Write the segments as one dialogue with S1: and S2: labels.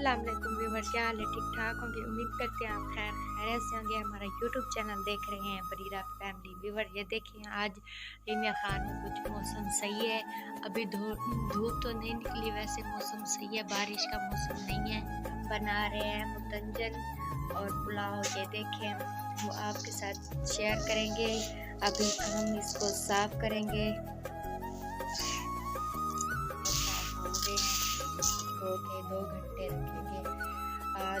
S1: अस्सलाम वालेकुम व्यूअर, क्या हाल है? ठीक ठाक होंगे? उम्मीद करते हैं आप खैर खैरियत से होंगे। हमारा यूट्यूब चैनल देख रहे हैं बरीरा फैमिली व्यूअर। ये देखिए आज रिमिया खान में कुछ मौसम सही है, अभी धूप तो नहीं निकली, वैसे मौसम सही है, बारिश का मौसम नहीं है। हम बना रहे हैं मुतंजन और पुलाव, ये देखें वो आपके साथ शेयर करेंगे। अभी हम इसको साफ करेंगे, धो के 2 घंटे रखेंगे।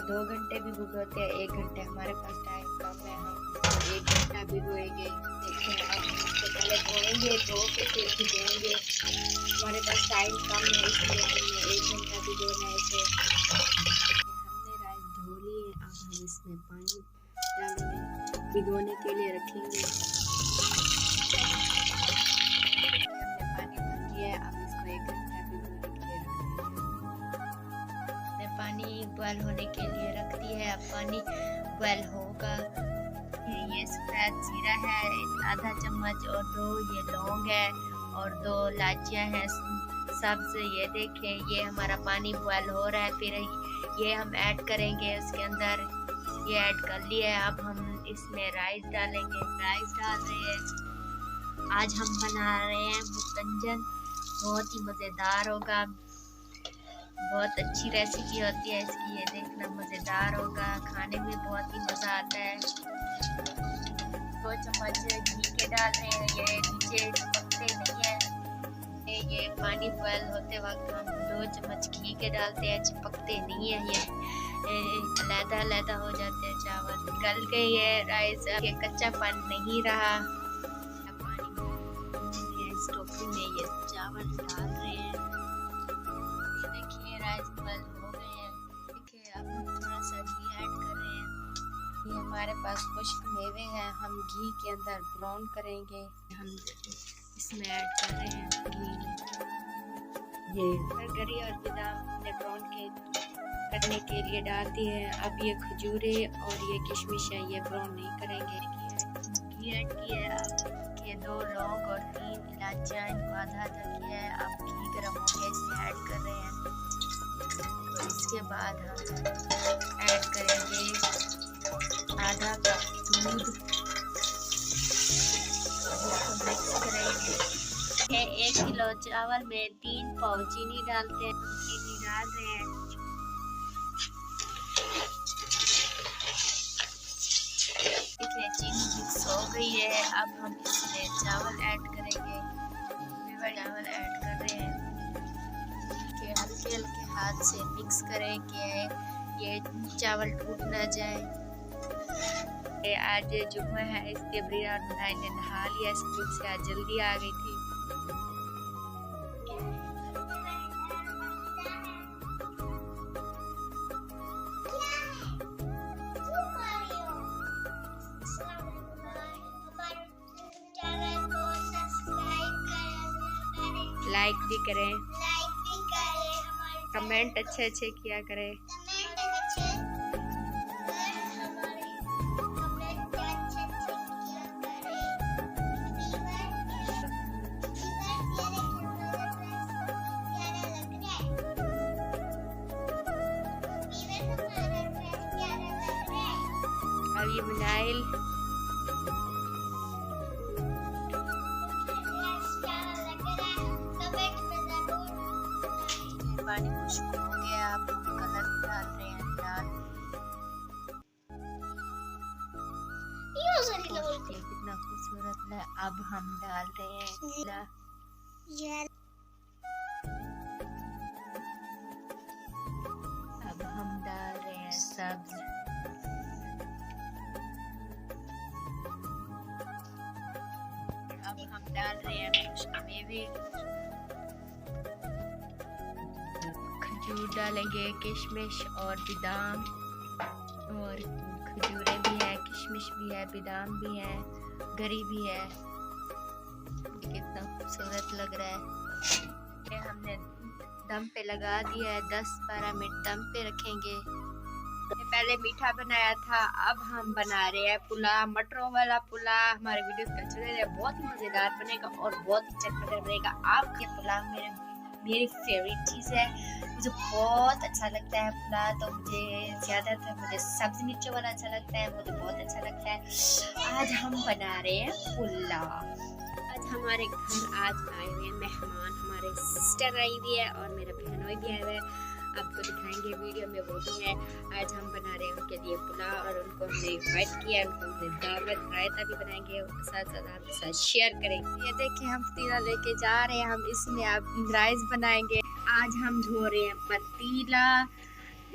S1: 2 घंटे भी भिगोते हैं, 1 घंटे हमारे पास टाइम कम है, हम 1 घंटा भिगोएंगे। देखें आप इससे पहले धोएंगे, धो के फिर भिगोएंगे। हमारे पास टाइम कम है इसलिए हमने 1 घंटा भिगोना है इसे। हमने राइस धो ली है, अब हम इसमें पानी डालेंगे, भिगोने के लिए रखेंगे। हमने पानी भर लिया है, अब इसको 1 घंटा भिगोने के लिए रखेंगे। पानी बॉयल होने के लिए रख दी है, अब पानी बॉयल होगा। ये सफ़ेद जीरा है आधा चम्मच, और 2 ये लौंग है और 2 इलायचियाँ हैं सब्ज। ये देखें ये हमारा पानी बॉयल हो रहा है, फिर ये हम ऐड करेंगे उसके अंदर। ये ऐड कर लिया है, अब हम इसमें राइस डालेंगे। राइस डाल रहे हैं। आज हम बना रहे हैं मुतंजन, बहुत ही मज़ेदार होगा, बहुत अच्छी रेसिपी होती है इसकी, ये देखना मज़ेदार होगा, खाने में बहुत ही मज़ा आता है। 2 चम्मच घी के डाल रहे हैं, ये नीचे चिपकते नहीं है। ये पानी बॉयल होते वक्त हम 2 चम्मच घी के डालते हैं, चिपकते नहीं है, ये अलग-अलग हो जाते हैं चावल। निकल के ये राइस ये कच्चापन नहीं रहा। पानी इस टोकरी में ये चावल डाल रहे हैं, राइस बॉयल हो गए हैं। देखिए अब हम थोड़ा सा घी ऐड कर रहे हैं। ये हमारे पास खुश्क मेवे हैं, हम घी के अंदर ब्राउन करेंगे। हम इसमें ऐड कर रहे हैं घी। ये गरी और बादाम हमने ब्राउन करने के लिए डाल दिए हैं। अब ये खजूरे और ये किशमिश है, ये ब्राउन नहीं करेंगे। घी ऐड किया है, अब ये 2 लौंग और 3 इलायचियाँ, इनको आधा किया है। अब घी गर्म हो गया, इसमें ऐड कर रहे हैं। इसके बाद हम ऐड करेंगे आधा कप दूध, मिक्स करेंगे। 1 किलो चावल में 3 पाव चीनी डालते हैं, चीनी डाल रहे हैं। देखिए चीनी मिक्स हो गई है, अब हम इसमें चावल ऐड करेंगे। चावल ऐड कर रहे हैं, हल्के हल्के हाथ से मिक्स करें कि ये चावल टूट ना जाए। आज जुम्मा है, इसके बरीरा और मुनाई ने नहा लिया स्कूल से, आज जल्दी आ गई थी। लाइक भी करें, कमेंट अच्छे किया करें। अब ये मुनाइल पानी खुश्क हो गया, अब हम कलर डाल रहे हैं लाल। कितना खूबसूरत है। अब हम डाल रहे हैं अब हम डाल रहे हैं सब्ज। अब हम डाल रहे हैं खुश्क मेवे, खजूर डालेंगे, किशमिश और बादाम, और खजूरें भी है, किशमिश भी है, बादाम भी है, गरी भी है। कितना खूबसूरत लग रहा है। ये हमने दम पे लगा दिया है, 10-12 मिनट दम पे रखेंगे। पहले मीठा बनाया था, अब हम बना रहे हैं पुलाव, मटरों वाला पुलाव। हमारे वीडियोस का चैनल है, बहुत ही मज़ेदार बनेगा और बहुत ही चटपटा बनेगा। आप ये पुलाव मेरे मेरी फेवरेट चीज़ है, मुझे बहुत अच्छा लगता है पुलाव। तो मुझे ज़्यादातर मुझे सब्ज़ी मिर्चों वाला अच्छा लगता है, मुझे बहुत अच्छा लगता है। आज हम बना रहे हैं पुलाव। आज हमारे घर आज आए हुए हैं मेहमान, हमारे सिस्टर आई हुई है और मेरा बहनोई भी आया हुआ है। आपको दिखाएंगे वीडियो में, वो भी है। आज हम बना रहे हैं उनके लिए पुलाव और उनको हमने इनवाइट किया, उनको हमने दावत रायता भी बनाएंगे, उसके साथ साथ आपके साथ शेयर करेंगे। ये देखिए हम पतीला लेके जा रहे हैं, हम इसमें आप राइस बनाएंगे। आज हम धो रहे हैं पतीला,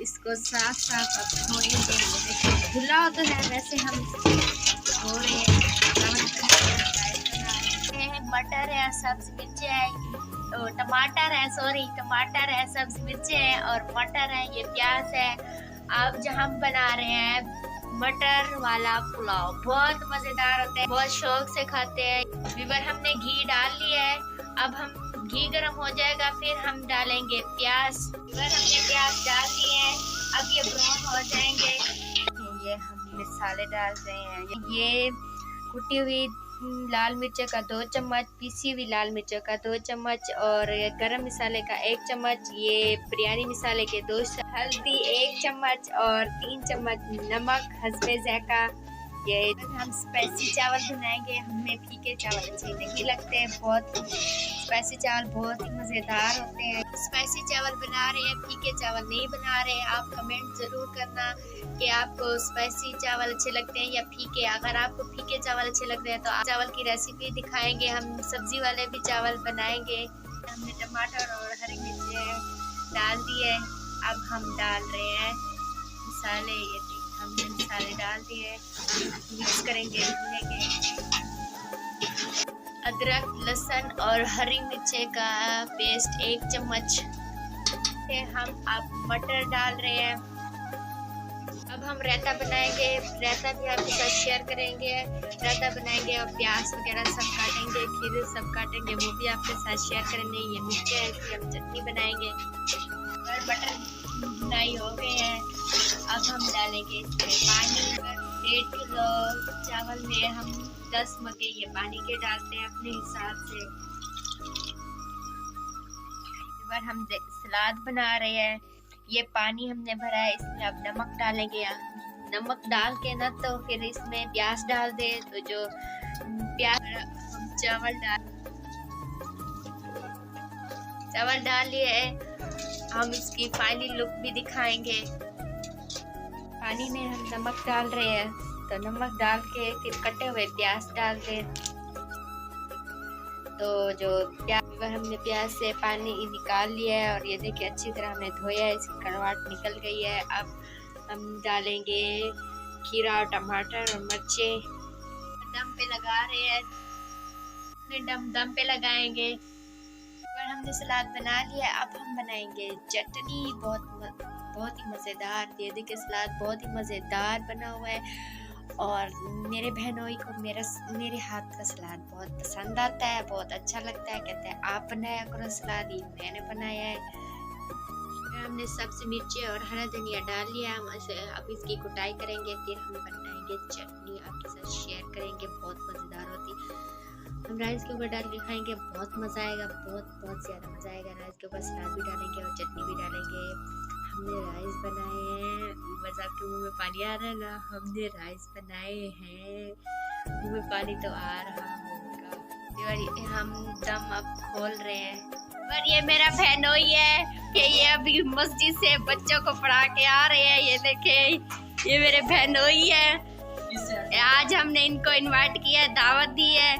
S1: इसको साफ साफ अब धोएंगे। देखिए धुला तो है, वैसे हम धो रहे हैं। मटर है, सब्जी मिर्च है, टमाटर है, टमाटर है, सब्जी मिर्चें हैं और मटर है, ये प्याज है। अब जो हम बना रहे हैं मटर वाला पुलाव, बहुत मज़ेदार होता है, बहुत शौक से खाते हैं। व्यूअर हमने घी डाल लिया है, अब हम घी गर्म हो जाएगा फिर हम डालेंगे प्याज। व्यूअर हमने प्याज डाल दिए हैं, अब ये ब्राउन हो जाएंगे। ये हम मसाले डाल रहे हैं, ये कुटी हुई लाल मिर्च का 2 चम्मच, पीसी हुई लाल मिर्च का 2 चम्मच और गरम मसाले का 1 चम्मच, ये बिरयानी मसाले के 2, हल्दी 1 चम्मच और 3 चम्मच नमक हस्बे ज़ायक़ा। ये हम स्पाइसी चावल बनाएंगे, हमें फीके चावल अच्छे नहीं लगते हैं, बहुत स्पाइसी चावल बहुत ही मज़ेदार होते हैं। स्पाइसी चावल बना रहे हैं, फीके चावल नहीं बना रहे हैं। आप कमेंट ज़रूर करना कि आपको स्पाइसी चावल अच्छे लगते हैं या फीके। अगर आपको फीके चावल अच्छे लगते हैं तो आप चावल की रेसिपी दिखाएंगे, हम सब्जी वाले भी चावल बनाएंगे। हमने टमाटर और हरी मिर्च डाल दिए, अब हम डाल रहे हैं मसाले। ये हमने मसाले डाल दिए, मिक्स करेंगे, भूनेंगे। अदरक लहसुन और हरी मिर्ची का पेस्ट 1 चम्मच। हम अब मटर डाल रहे हैं। अब हम रायता बनाएंगे, रायता भी आपके साथ शेयर करेंगे। रायता बनाएंगे और प्याज वगैरह सब काटेंगे, खीरे सब काटेंगे, वो भी आपके साथ शेयर करेंगे। ये मिर्ची है, इसकी हम चटनी बनाएंगे। और मटर भुनाई हो गए हैं, अब हम डालेंगे इसमें पानी। 1.5 किलो चावल में हम 10 मग्गे ये पानी के डालते हैं अपने हिसाब से। बार हम सलाद बना रहे हैं, ये पानी हमने भरा है, इसमें अब नमक डालेंगे। नमक डाल के ना तो फिर इसमें प्याज डाल दे, तो जो प्याज हम चावल डाल लिए, हम इसकी फाइनल लुक भी दिखाएंगे। पानी में हम नमक डाल रहे हैं, तो नमक डाल के फिर कटे हुए प्याज डाल दे। तो जो प्याज हमने प्याज से पानी निकाल लिया है और ये देखिए अच्छी तरह हमने धोया है, इसकी कड़वाहट निकल गई है। अब हम डालेंगे खीरा और टमाटर और मिर्चें। दम पे लगा रहे हैं, दम पे लगाएंगे। हमने सलाद बना लिया, अब हम बनाएंगे चटनी, बहुत ही मज़ेदार। ये देखिए सलाद बहुत ही मज़ेदार बना हुआ है और मेरे बहनोई को मेरे हाथ का सलाद बहुत पसंद आता है, बहुत अच्छा लगता है। कहते हैं आप बनाया करो सलाद, ये मैंने बनाया है। हमने सब्ज़ी मिर्ची और हरा धनिया डाल लिया, हम अब इसकी कुटाई करेंगे, फिर हम बनाएंगे चटनी, आपके साथ शेयर करेंगे, बहुत मज़ेदार होती। हम राइस के ऊपर डाल के खाएंगे, बहुत मज़ा आएगा, बहुत ज़्यादा मज़ा आएगा। राइस के ऊपर सलाद भी डालेंगे और चटनी भी डालेंगे। हमने राइस बनाए हैं, बस आपके मुंह में पानी आ रहा है ना, हमने राइस बनाए हैं, मुंह में पानी तो आ रहा होगा। हम दम अब खोल रहे हैं और ये मेरा बहनोई है कि ये अभी मस्जिद से बच्चों को पढ़ा के आ रहे हैं। ये देखें, ये मेरे बहनोई है। आज हमने इनको इनवाइट किया, दावत दी है।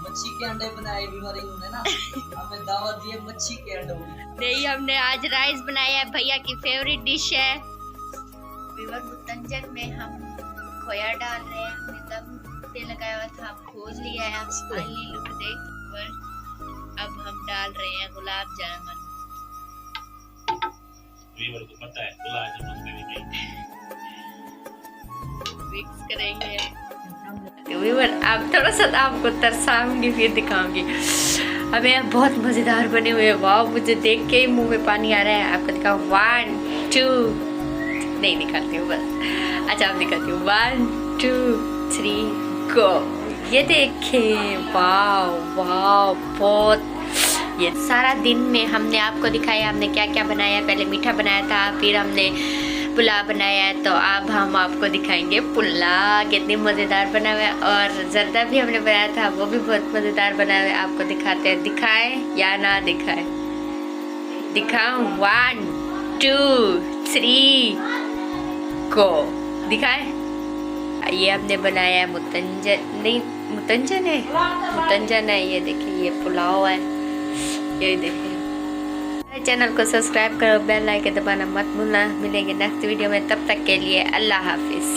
S2: मच्छी के अंडे बनाए बीमारी उन्हें ना, हमें दावत दी है मच्छी के अंडे।
S1: नहीं, हमने आज राइस बनाया है, भैया की फेवरेट डिश है। मुतंजन में हम खोया डाल रहे हैं, हमने दम पे लगाया हुआ था, खोल लिया है। फाइनली लुक देख, अब हम डाल रहे हैं गुलाब जामुन। वीवर को पता है गुलाब जामुन मिक्स करेंगे। वीवर अब थोड़ा सा आपको तरसाऊंगी फिर दिखाऊंगी। अब ये बहुत मज़ेदार बने हुए, वाह, मुझे देख के ही मुंह में पानी आ रहा है। आपको दिखाओ, 1 2 नहीं दिखाती हूँ बस, अच्छा आप दिखाती हूँ, 1 2 3 गो। ये देखें, वाह वाह, बहुत ये सारा दिन में हमने आपको दिखाया हमने क्या क्या बनाया। पहले मीठा बनाया था, फिर हमने पुलाव बनाया है, तो अब हम आपको दिखाएंगे पुलाव कितनी मज़ेदार बना हुआ है। और जर्दा भी हमने बनाया था, वो भी बहुत मज़ेदार बना हुआ है। आपको दिखाते हैं, दिखाएं या ना दिखाएं? दिखाऊं? 1 2 3 गो। दिखाएं? ये हमने बनाया है मुतंजन है। ये देखिए, ये पुलाव है, ये देखिए। चैनल को सब्सक्राइब करो, बेल आइकन दबाना मत भूलना। मिलेंगे नेक्स्ट वीडियो में, तब तक के लिए अल्लाह हाफिज़।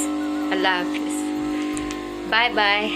S1: Bye bye.